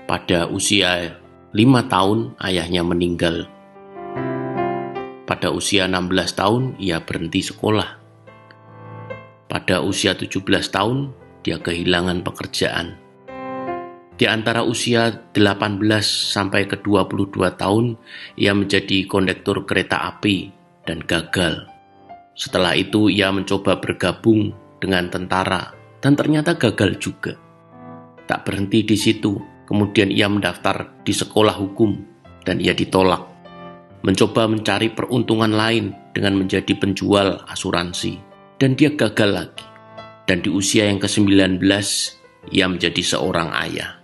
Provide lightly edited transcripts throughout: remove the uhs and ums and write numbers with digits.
Pada usia 5 tahun ayahnya meninggal. Pada usia 16 tahun ia berhenti sekolah. Pada usia 17 tahun dia kehilangan pekerjaan. Di antara usia 18 sampai ke 22 tahun ia menjadi kondektur kereta api dan gagal. Setelah itu ia mencoba bergabung dengan tentara dan ternyata gagal juga. Tak berhenti di situ, kemudian ia mendaftar di sekolah hukum dan ia ditolak. Mencoba mencari peruntungan lain dengan menjadi penjual asuransi dan dia gagal lagi. Dan di usia yang ke-19 ia menjadi seorang ayah.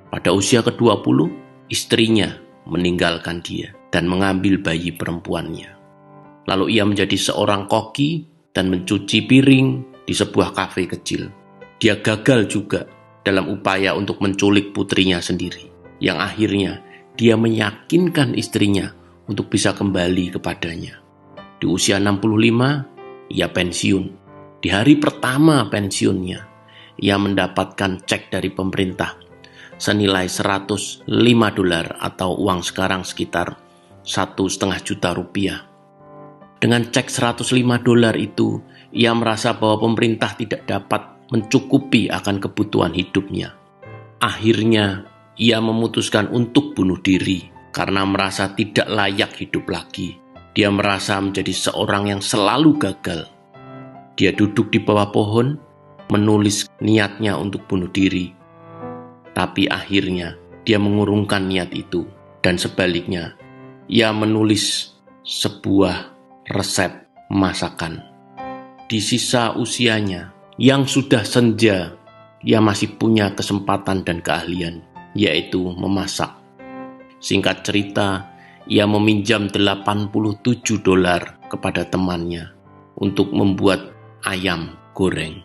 Pada usia ke-20 istrinya meninggalkan dia dan mengambil bayi perempuannya. Lalu ia menjadi seorang koki dan mencuci piring di sebuah kafe kecil. Dia gagal juga dalam upaya untuk menculik putrinya sendiri, yang akhirnya dia meyakinkan istrinya untuk bisa kembali kepadanya. Di usia 65, ia pensiun. Di hari pertama pensiunnya, ia mendapatkan cek dari pemerintah senilai $105 atau uang sekarang sekitar $1,5 juta. Dengan cek $105 itu, ia merasa bahwa pemerintah tidak dapat mencukupi akan kebutuhan hidupnya. Akhirnya, ia memutuskan untuk bunuh diri karena merasa tidak layak hidup lagi. Dia merasa menjadi seorang yang selalu gagal. Dia duduk di bawah pohon, menulis niatnya untuk bunuh diri. Tapi akhirnya, dia mengurungkan niat itu. Dan sebaliknya, ia menulis sebuah resep masakan. Di sisa usianya, yang sudah senja, ia masih punya kesempatan dan keahlian, yaitu memasak. Singkat cerita, ia meminjam $87 kepada temannya untuk membuat ayam goreng.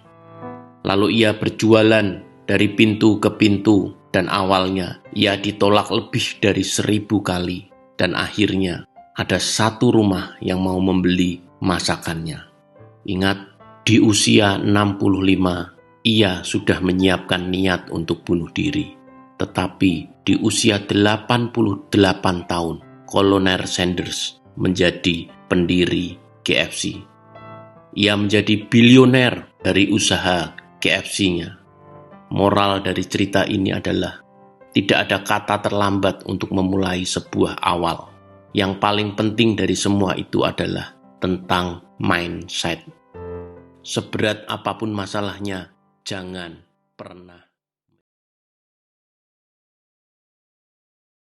Lalu ia berjualan dari pintu ke pintu dan awalnya ia ditolak lebih dari 1000 kali. Dan akhirnya ada satu rumah yang mau membeli masakannya. Ingat, di usia 65, ia sudah menyiapkan niat untuk bunuh diri. Tetapi di usia 88 tahun, Kolonel Sanders menjadi pendiri KFC. Ia menjadi bilioner dari usaha KFC-nya. Moral dari cerita ini adalah tidak ada kata terlambat untuk memulai sebuah awal. Yang paling penting dari semua itu adalah tentang mindset. Seberat apapun masalahnya, jangan pernah